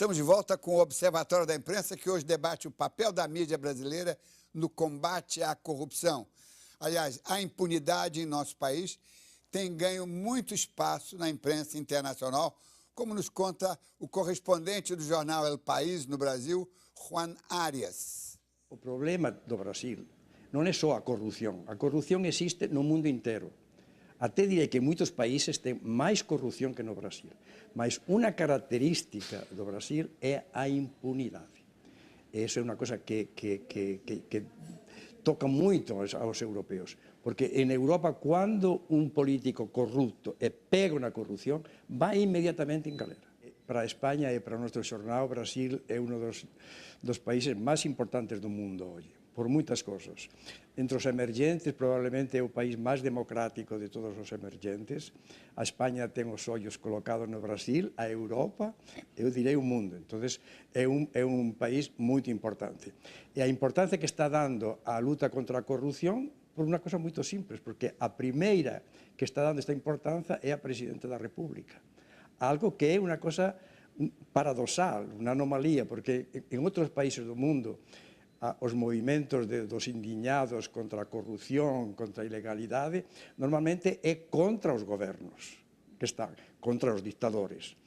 Estamos de volta com o Observatório da Imprensa, que hoje debate o papel da mídia brasileira no combate à corrupção. Aliás, a impunidade em nosso país tem ganho muito espaço na imprensa internacional, como nos conta o correspondente do jornal El País no Brasil, Juan Arias. O problema do Brasil non é só a corrupción existe no mundo inteiro. Até direi que muitos países têm máis corrupción que no Brasil, mas unha característica do Brasil é a impunidade. Isso é unha cosa que toca moito aos europeos, porque en Europa, cando un político corrupto e pega unha corrupción, vai inmediatamente en galera. Para a España e para o noso xornal, o Brasil é un dos países máis importantes do mundo hoxe, por moitas cosas. Entre os emergentes, probablemente é o país máis democrático de todos os emergentes. A España ten os ollos colocados no Brasil, a Europa, eu direi o mundo. Entón, é un país moito importante. E a importancia que está dando a luta contra a corrupción por unha cosa moito simples, porque a primeira que está dando esta importancia é a Presidenta da República. Algo que é unha cosa paradoxal, unha anomalía, porque en outros países do mundo os movimentos dos indignados contra a corrupción, contra a ilegalidade, normalmente é contra os gobernos que están, contra os dictadores.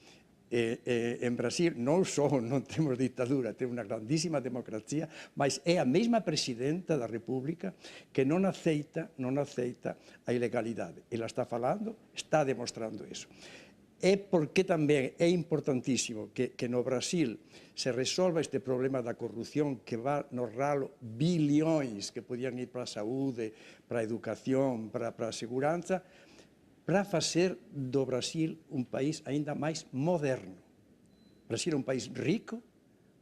En Brasil non só non temos ditadura, temos unha grandísima democracia, mas é a mesma Presidenta da República que non aceita a ilegalidade. Ela está falando, está demostrando iso. É porque tamén é importantísimo que no Brasil se resolva este problema da corrupción que va no ralo bilhões que podían ir para a saúde, para a educación, para a seguranza, para facer do Brasil un país aínda máis moderno. O Brasil é un país rico,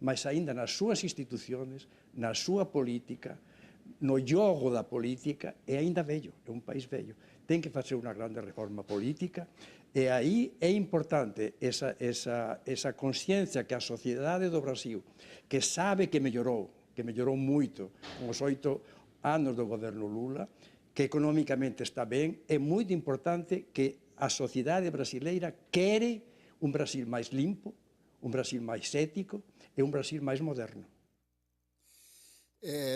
mas aínda nas súas instituciones, na súa política, no xogo da política, é aínda vello, é un país vello. Ten que facer unha grande reforma política. E aí é importante esa consciencia que a sociedade do Brasil, que sabe que mellorou moito con os 8 anos do goberno Lula, que económicamente está ben, é moito importante que a sociedade brasileira quere un Brasil máis limpo, un Brasil máis ético e un Brasil máis moderno.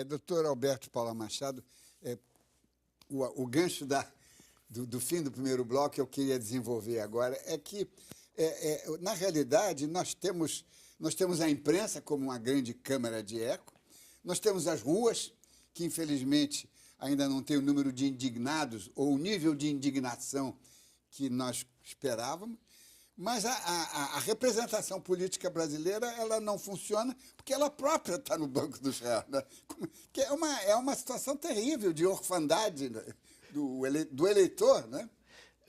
Doutor Alberto Paula Machado, o gancho do fim do primeiro bloco que eu queria desenvolver agora é que, na realidade, nós temos a imprensa como uma grande câmara de eco, nós temos as ruas, que infelizmente ainda não tem o número de indignados ou o nível de indignação que nós esperávamos, mas a representação política brasileira ela não funciona porque ela própria está no banco dos réus, né? Que é uma situação terrível de orfandade, né? Do eleitor, né?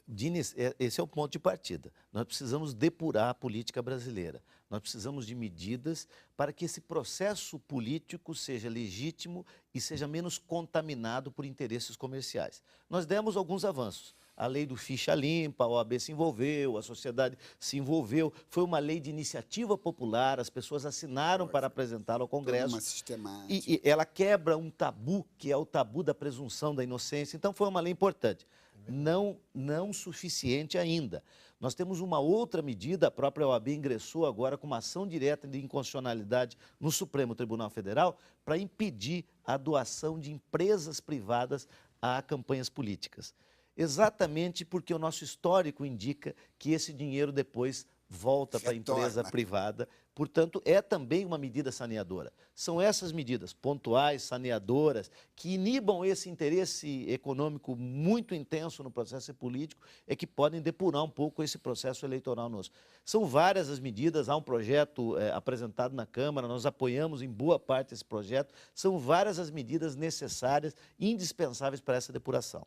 Diniz, esse é o ponto de partida. Nós precisamos depurar a política brasileira. Nós precisamos de medidas para que esse processo político seja legítimo e seja menos contaminado por interesses comerciais. Nós demos alguns avanços. A lei do ficha limpa, a OAB se envolveu, a sociedade se envolveu. Foi uma lei de iniciativa popular, as pessoas assinaram para apresentá-la ao Congresso. Uma sistemática. E ela quebra um tabu, que é o tabu da presunção da inocência. Então, foi uma lei importante. Não suficiente ainda. Nós temos uma outra medida, a própria OAB ingressou agora com uma ação direta de inconstitucionalidade no Supremo Tribunal Federal para impedir a doação de empresas privadas a campanhas políticas. Exatamente porque o nosso histórico indica que esse dinheiro depois volta para a empresa privada. Portanto, é também uma medida saneadora. São essas medidas pontuais, saneadoras, que inibam esse interesse econômico muito intenso no processo político e que podem depurar um pouco esse processo eleitoral nosso. São várias as medidas, há um projeto apresentado na Câmara, nós apoiamos em boa parte esse projeto. São várias as medidas necessárias e indispensáveis para essa depuração.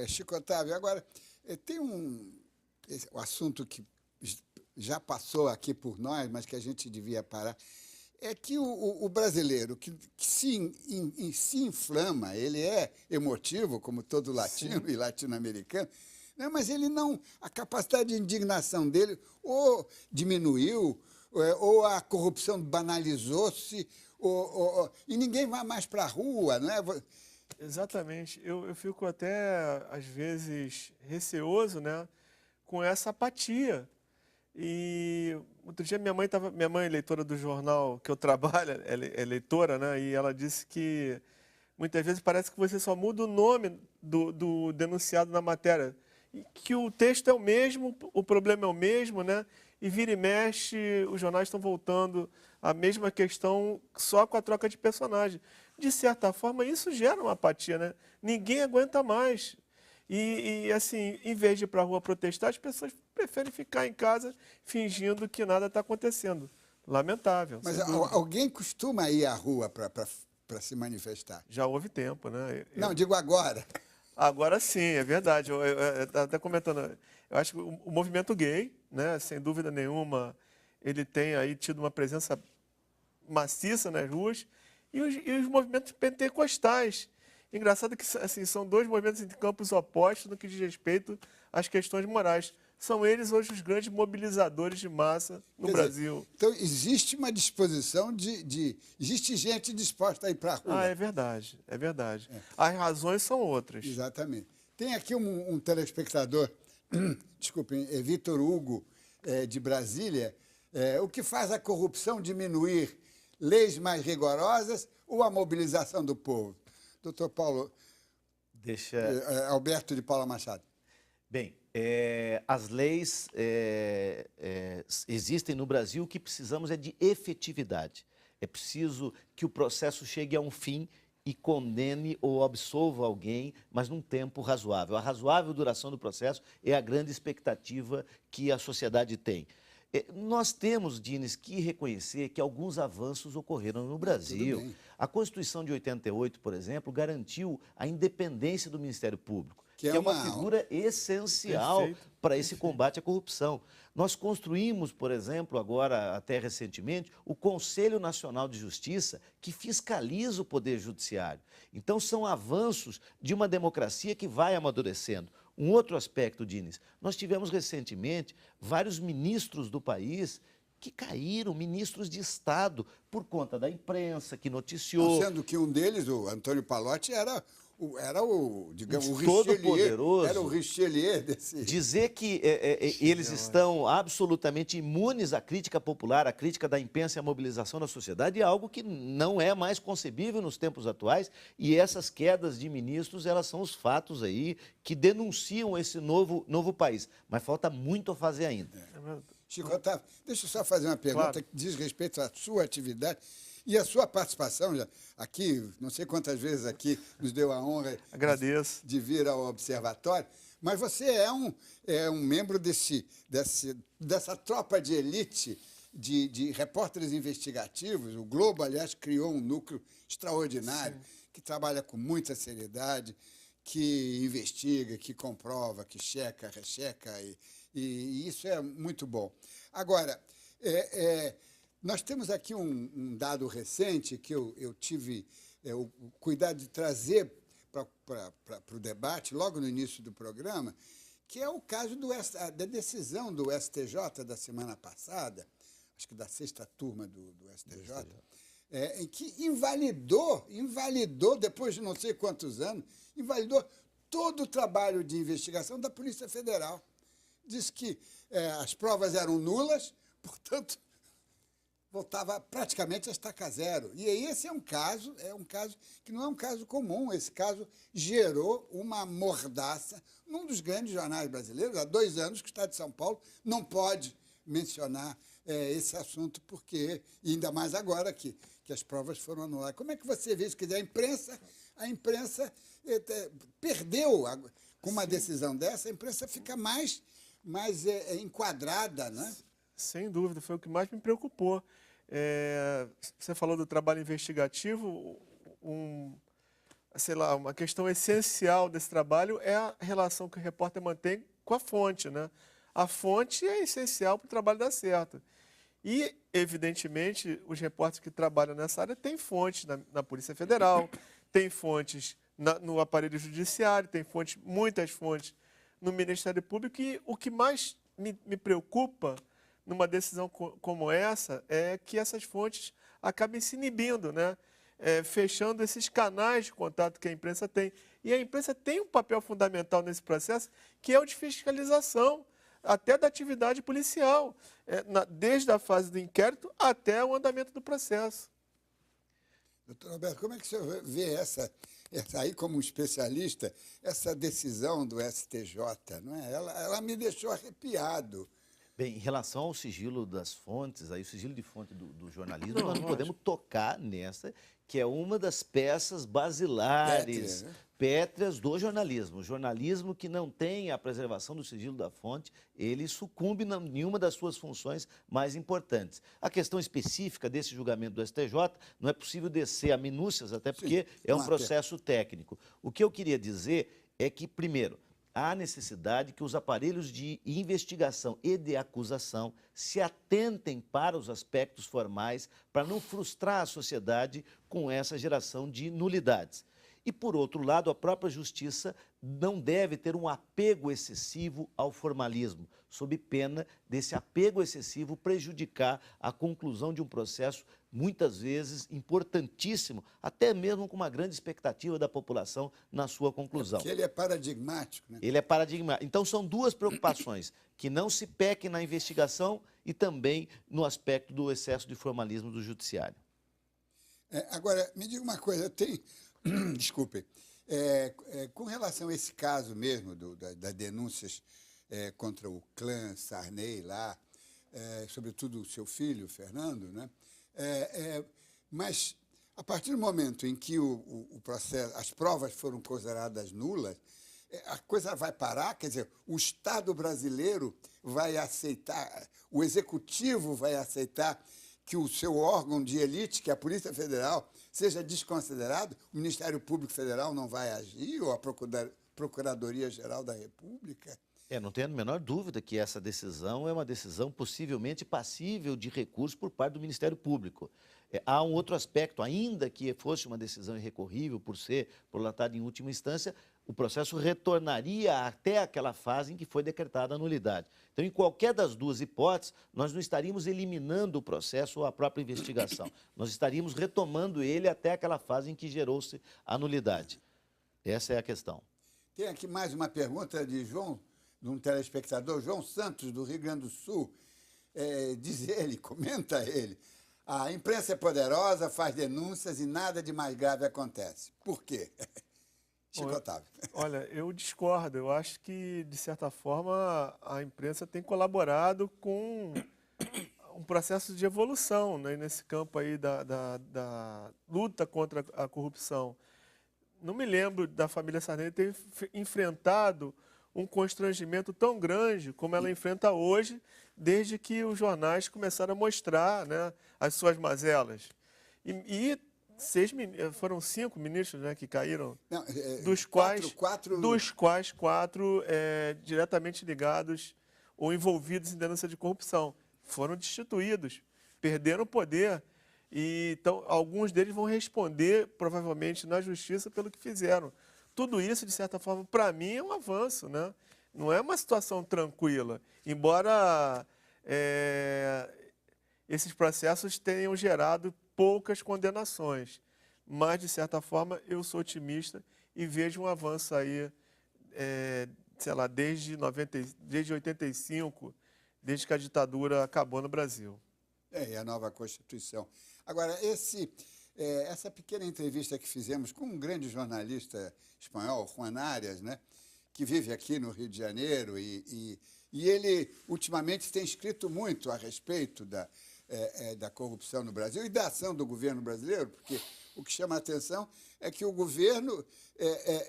Chico Otávio, agora, tem um assunto que já passou aqui por nós, mas que a gente devia parar, é que o brasileiro que se inflama, ele é emotivo, como todo latino e latino-americano, né? Mas ele não, a capacidade de indignação dele ou diminuiu, ou a corrupção banalizou-se, e ninguém vai mais para a rua, não é? Exatamente. Eu fico até, às vezes, receoso, né, com essa apatia. E outro dia minha mãe é leitora do jornal que eu trabalho, ela é leitora, né? E ela disse que muitas vezes parece que você só muda o nome do denunciado na matéria. E que o texto é o mesmo, o problema é o mesmo, né? E vira e mexe, os jornais estão voltando à mesma questão, só com a troca de personagem. De certa forma, isso gera uma apatia, né? Ninguém aguenta mais. Assim, em vez de ir para a rua protestar, as pessoas preferem ficar em casa fingindo que nada está acontecendo. Lamentável. Mas sem dúvida. alguém costuma ir à rua para se manifestar? Já houve tempo, né? Não, digo agora. Agora sim, é verdade. Eu até comentando, eu acho que o movimento gay, né, sem dúvida nenhuma, ele tem aí tido uma presença maciça nas ruas, e os movimentos pentecostais. Engraçado que assim, são dois movimentos em campos opostos no que diz respeito às questões morais. São eles hoje os grandes mobilizadores de massa no Quer dizer, Brasil. Então, existe uma disposição existe gente disposta a ir para a rua. Ah, é verdade, é verdade. As razões são outras. Exatamente. Tem aqui um telespectador, desculpem, é Vitor Hugo, de Brasília. O que faz a corrupção diminuir? Leis mais rigorosas ou a mobilização do povo? Doutor Paulo, Alberto de Paula Machado. Bem, as leis existem no Brasil, o que precisamos é de efetividade. É preciso que o processo chegue a um fim e condene ou absolva alguém, mas num tempo razoável. A razoável duração do processo é a grande expectativa que a sociedade tem. Nós temos, Dines, que reconhecer que alguns avanços ocorreram no Brasil. A Constituição de 88, por exemplo, garantiu a independência do Ministério Público, que é uma figura essencial para esse combate à corrupção. Nós construímos, por exemplo, agora, até recentemente, o Conselho Nacional de Justiça, que fiscaliza o Poder Judiciário. Então, são avanços de uma democracia que vai amadurecendo. Um outro aspecto, Dines, nós tivemos recentemente vários ministros do país que caíram, ministros de Estado, por conta da imprensa, que noticiou. Sendo que um deles, o Antônio Pallotti, era o todo-poderoso. Era o Richelieu desse... Dizer que eles estão absolutamente imunes à crítica popular, à crítica da imprensa e à mobilização da sociedade é algo que não é mais concebível nos tempos atuais, e essas quedas de ministros, elas são os fatos aí que denunciam esse novo país. Mas falta muito a fazer ainda. Chico Otávio, deixa eu só fazer uma pergunta que diz respeito à sua atividade e à sua participação aqui, não sei quantas vezes aqui nos deu a honra Agradeço. de vir ao Observatório, mas você é um membro dessa tropa de elite de repórteres investigativos. O Globo, aliás, criou um núcleo extraordinário. Sim. Que trabalha com muita seriedade, que investiga, que comprova, que checa, recheca, e isso é muito bom. Agora, nós temos aqui um dado recente que eu tive o cuidado de trazer para o debate, logo no início do programa, que é o caso da decisão do STJ da semana passada, acho que da 6ª turma do STJ, em que invalidou, depois de não sei quantos anos, invalidou todo o trabalho de investigação da Polícia Federal. Diz que as provas eram nulas, portanto, voltava praticamente a estaca zero. E aí esse é um caso que não é um caso comum. Esse caso gerou uma mordaça num dos grandes jornais brasileiros. Há 2 anos que o Estado de São Paulo não pode mencionar esse assunto, porque, ainda mais agora que as provas foram anuladas. Como é que você vê isso? Quer dizer, a imprensa perdeu, com uma decisão dessa, a imprensa fica mais enquadrada, né? Sem dúvida, foi o que mais me preocupou. Você falou do trabalho investigativo, uma questão essencial desse trabalho é a relação que o repórter mantém com a fonte, né? A fonte é essencial para o trabalho dar certo. E, evidentemente, os repórteres que trabalham nessa área têm fontes na Polícia Federal, têm fontes no aparelho judiciário, têm muitas fontes no Ministério Público, e o que mais me preocupa numa decisão como essa é que essas fontes acabem se inibindo, né? Fechando esses canais de contato que a imprensa tem. E a imprensa tem um papel fundamental nesse processo, que é o de fiscalização. até da atividade policial, desde a fase do inquérito até o andamento do processo. Doutor Roberto, como é que o senhor vê essa aí como um especialista, essa decisão do STJ? Não é? Ela me deixou arrepiado. Bem, em relação ao sigilo das fontes, aí, o sigilo de fonte do jornalismo, nós não podemos tocar nessa, que é uma das peças basilares, pétreas do jornalismo. O jornalismo que não tem a preservação do sigilo da fonte, ele sucumbe em uma das suas funções mais importantes. A questão específica desse julgamento do STJ, não é possível descer a minúcias, até porque é um processo técnico. O que eu queria dizer é que, primeiro, há necessidade que os aparelhos de investigação e de acusação se atentem para os aspectos formais, para não frustrar a sociedade com essa geração de nulidades. E, por outro lado, a própria justiça não deve ter um apego excessivo ao formalismo, sob pena desse apego excessivo prejudicar a conclusão de um processo, muitas vezes importantíssimo, até mesmo com uma grande expectativa da população na sua conclusão. Porque ele é paradigmático, né? Ele é paradigmático. Então, são duas preocupações, que não se peque na investigação e também no aspecto do excesso de formalismo do judiciário. Agora, me diga uma coisa, desculpe, com relação a esse caso mesmo das denúncias contra o clã Sarney lá, sobretudo o seu filho, Fernando, né? Mas, a partir do momento em que o processo, as provas foram consideradas nulas, a coisa vai parar, quer dizer, o Estado brasileiro vai aceitar, o Executivo vai aceitar que o seu órgão de elite, que é a Polícia Federal, seja desconsiderado, o Ministério Público Federal não vai agir, ou a Procuradoria-Geral da República? Não tenho a menor dúvida que essa decisão é uma decisão possivelmente passível de recurso por parte do Ministério Público. Há um outro aspecto, ainda que fosse uma decisão irrecorrível por ser prolatada em última instância, o processo retornaria até aquela fase em que foi decretada a nulidade. Então, em qualquer das duas hipóteses, nós não estaríamos eliminando o processo ou a própria investigação. Nós estaríamos retomando ele até aquela fase em que gerou-se a nulidade. Essa é a questão. Tem aqui mais uma pergunta de um telespectador, João Santos, do Rio Grande do Sul. Diz ele, comenta ele, a imprensa é poderosa, faz denúncias e nada de mais grave acontece. Por quê? Chico Otávio. Olha, eu discordo. Eu acho que, de certa forma, a imprensa tem colaborado com um processo de evolução, né, nesse campo aí da luta contra a corrupção. Não me lembro da família Sarney ter enfrentado um constrangimento tão grande como ela enfrenta hoje, desde que os jornais começaram a mostrar, né, as suas mazelas. Foram 5 ministros, né, que caíram, Não, dos quais 4 diretamente ligados ou envolvidos em denúncia de corrupção. Foram destituídos, perderam o poder. E, então, alguns deles vão responder, provavelmente, na justiça pelo que fizeram. Tudo isso, de certa forma, para mim, é um avanço, né? Não é uma situação tranquila, embora esses processos tenham gerado poucas condenações. Mas, de certa forma, eu sou otimista e vejo um avanço aí, sei lá, desde 85, desde que a ditadura acabou no Brasil. E a nova Constituição. Agora, essa pequena entrevista que fizemos com um grande jornalista espanhol, Juan Arias, né, que vive aqui no Rio de Janeiro, e ele, ultimamente, tem escrito muito a respeito da corrupção no Brasil e da ação do governo brasileiro, porque o que chama a atenção é que o governo,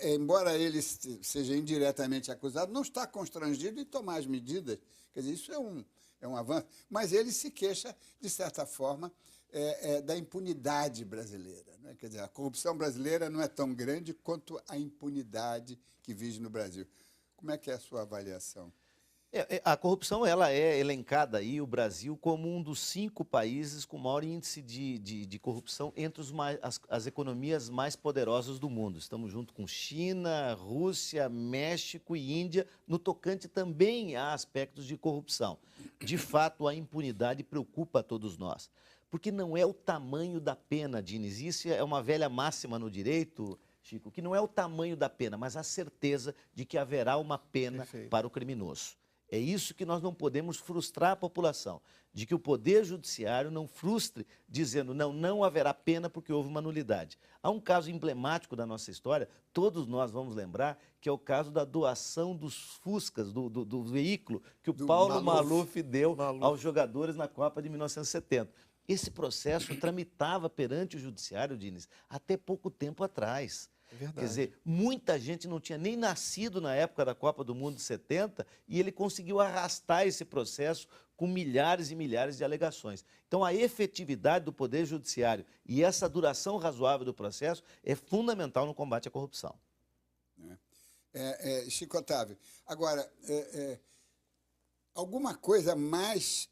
embora ele seja indiretamente acusado, não está constrangido em tomar as medidas. Quer dizer, isso é um avanço, mas ele se queixa, de certa forma, da impunidade brasileira, né? Quer dizer, a corrupção brasileira não é tão grande quanto a impunidade que vige no Brasil. Como é que é a sua avaliação? A corrupção, ela é elencada aí, o Brasil, como um dos 5 países com maior índice de corrupção entre as economias mais poderosas do mundo. Estamos junto com China, Rússia, México e Índia, no tocante também a aspectos de corrupção. De fato, a impunidade preocupa a todos nós, porque não é o tamanho da pena, Diniz. Isso é uma velha máxima no direito, Chico, que não é o tamanho da pena, mas a certeza de que haverá uma pena para o criminoso. É isso que nós não podemos frustrar a população, de que o Poder Judiciário não frustre dizendo não haverá pena porque houve uma nulidade. Há um caso emblemático da nossa história, todos nós vamos lembrar, que é o caso da doação dos Fuscas, do veículo que o Paulo Maluf deu aos jogadores na Copa de 1970. Esse processo tramitava perante o Judiciário, Diniz, até pouco tempo atrás. Verdade. Quer dizer, muita gente não tinha nem nascido na época da Copa do Mundo de 70 e ele conseguiu arrastar esse processo com milhares e milhares de alegações. Então, a efetividade do Poder Judiciário e essa duração razoável do processo é fundamental no combate à corrupção. Chico Otávio, agora, alguma coisa mais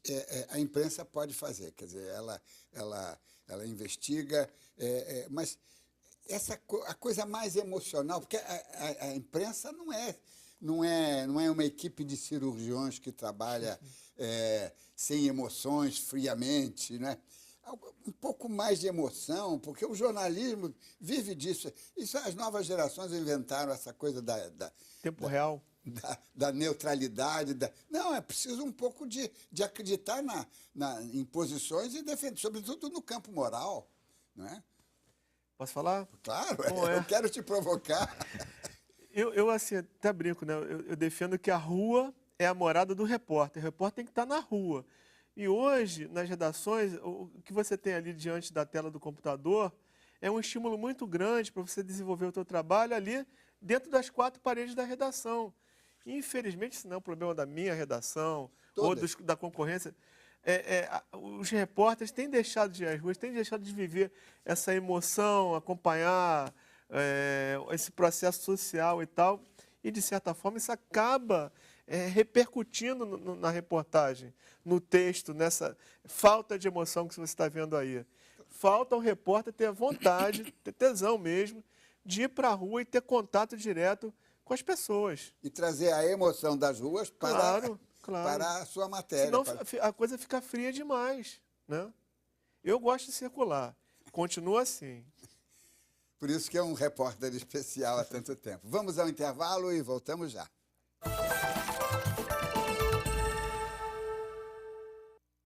a imprensa pode fazer, quer dizer, ela investiga, mas a coisa mais emocional, porque a imprensa não é uma equipe de cirurgiões que trabalha sem emoções, friamente, né? Um pouco mais de emoção, porque o jornalismo vive disso. Isso as novas gerações inventaram essa coisa Tempo real. Da neutralidade. Não, é preciso um pouco de acreditar em posições e defender, sobretudo no campo moral, não é? Posso falar? Claro, Bom, eu quero te provocar. Eu assim, até brinco, né? Eu defendo que a rua é a morada do repórter. O repórter tem que estar na rua. E hoje, nas redações, o que você tem ali diante da tela do computador é um estímulo muito grande para você desenvolver o seu trabalho ali dentro das quatro paredes da redação. E, infelizmente, isso não é um problema da minha redação ou da concorrência. Os repórteres têm deixado de ir às ruas, têm deixado de viver essa emoção, acompanhar esse processo social e tal. E, de certa forma, isso acaba repercutindo na reportagem, no texto, nessa falta de emoção que você está vendo aí. Falta ao repórter ter vontade, ter tesão mesmo, de ir para a rua e ter contato direto com as pessoas. E trazer a emoção das ruas para a sua matéria. Senão a coisa fica fria demais, né? Eu gosto de circular. Continua assim. Por isso que é um repórter especial há tanto tempo. Vamos ao intervalo e voltamos já.